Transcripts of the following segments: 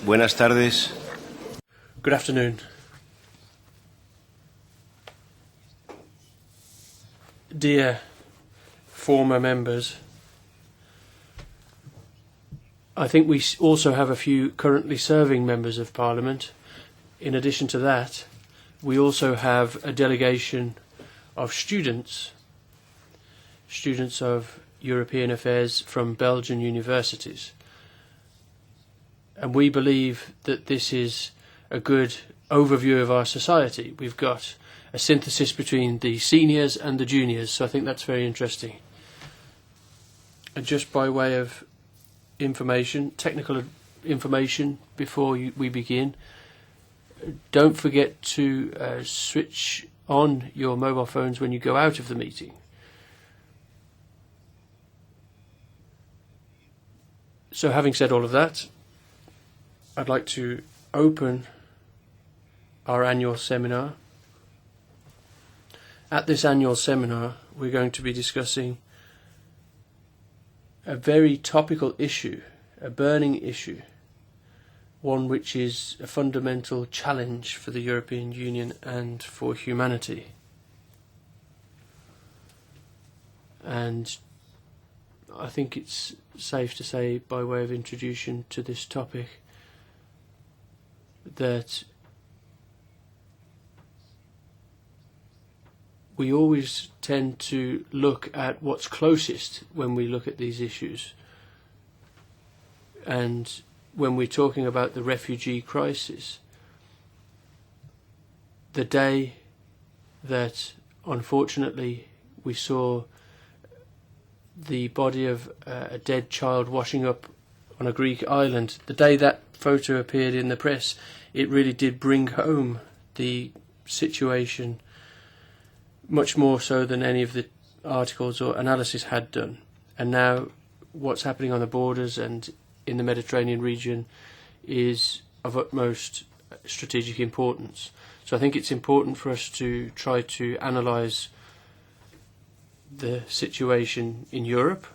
Buenas tardes. Good afternoon. Dear former members, I think we also have a few currently serving members of Parliament. In addition to that, we also have a delegation of students of European affairs from Belgian universities. And we believe that this is a good overview of our society. We've got a synthesis between the seniors and the juniors, so I think that's very interesting. And just by way of information, technical information before we begin, don't forget to switch on your mobile phones when you go out of the meeting. So having said all of that, I'd like to open our annual seminar. At this annual seminar, we're going to be discussing a very topical issue, a burning issue, one which is a fundamental challenge for the European Union and for humanity. And I think it's safe to say, by way of introduction to this topic, that we always tend to look at what's closest when we look at these issues. And when we're talking about the refugee crisis, the day that unfortunately we saw the body of a dead child washing up on a Greek island, the day that photo appeared in the press, it really did bring home the situation much more so than any of the articles or analysis had done. And now what's happening on the borders and in the Mediterranean region is of utmost strategic importance. So I think it's important for us to try to analyse the situation in Europe,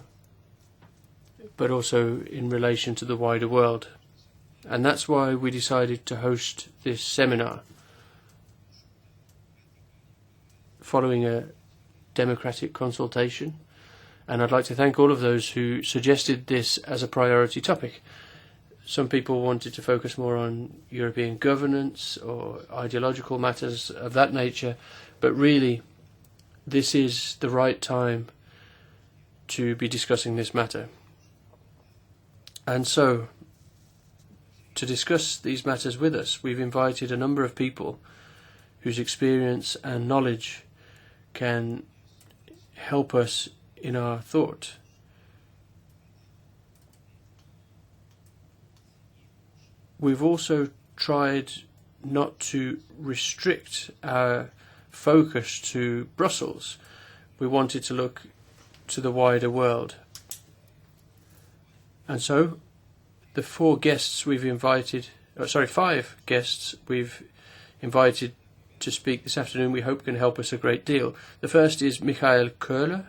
but also in relation to the wider world. And that's why we decided to host this seminar, following a democratic consultation. And I'd like to thank all of those who suggested this as a priority topic. Some people wanted to focus more on European governance or ideological matters of that nature, but really this is the right time to be discussing this matter. And so, to discuss these matters with us, we've invited a number of people whose experience and knowledge can help us in our thought. We've also tried not to restrict our focus to Brussels. We wanted to look to the wider world. And so the five guests we've invited to speak this afternoon, we hope can help us a great deal. The first is Michael Köhler,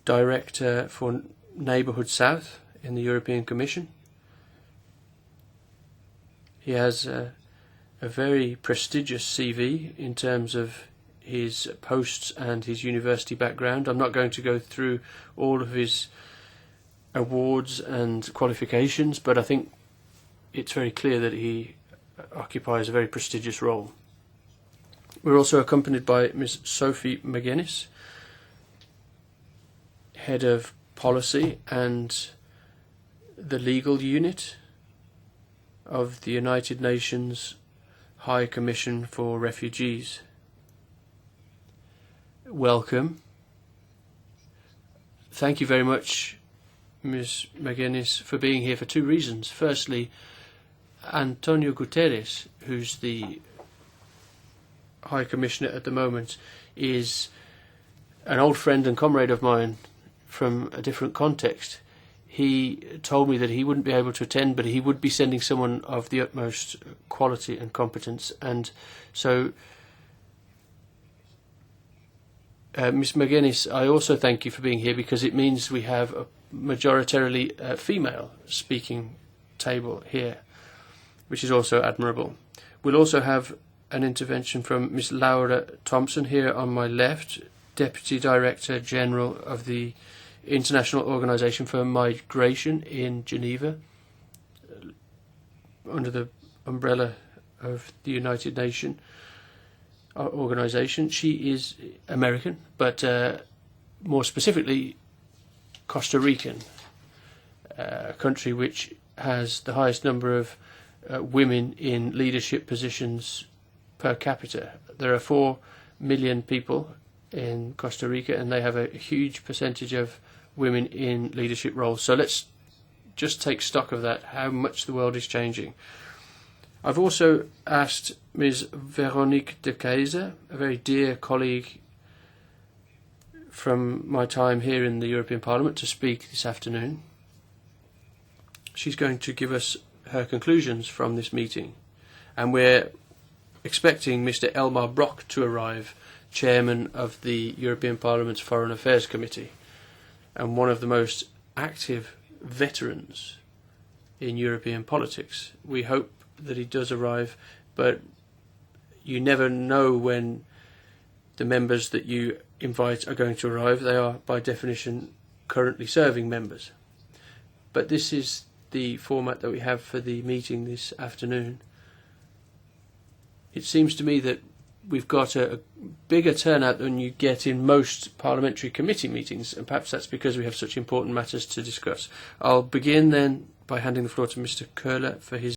Director for Neighbourhood South in the European Commission. He has a very prestigious CV in terms of his posts and his university background. I'm not going to go through all of his awards and qualifications, but I think it's very clear that he occupies a very prestigious role. We're also accompanied by Ms. Sophie McGuinness, Head of Policy and the Legal Unit of the United Nations High Commission for Refugees. Welcome. Thank you very much, Ms. McGuinness, for being here for two reasons. Firstly, Antonio Guterres, who's the High Commissioner at the moment, is an old friend and comrade of mine from a different context. He told me that he wouldn't be able to attend, but he would be sending someone of the utmost quality and competence. And so, Ms. McGuinness, I also thank you for being here, because it means we have a majoritarily female speaking table here, which is also admirable. We'll also have an intervention from Ms. Laura Thompson here on my left, Deputy Director General of the International Organization for Migration in Geneva, under the umbrella of the United Nations organization. She is American, but more specifically Costa Rican, a country which has the highest number of women in leadership positions per capita. There are 4 million people in Costa Rica, and they have a huge percentage of women in leadership roles. So let's just take stock of that, how much the world is changing. I've also asked Ms. Veronique de Keyser, a very dear colleague from my time here in the European Parliament, to speak this afternoon. She's going to give us her conclusions from this meeting, and we're expecting Mr. Elmar Brok to arrive, Chairman of the European Parliament's Foreign Affairs Committee, and one of the most active veterans in European politics. We hope that he does arrive, but you never know when the members that you invite are going to arrive. They are, by definition, currently serving members. But this is the format that we have for the meeting this afternoon. It seems to me that we've got a bigger turnout than you get in most parliamentary committee meetings, and perhaps that's because we have such important matters to discuss. I'll begin then by handing the floor to Mr. Köhler for his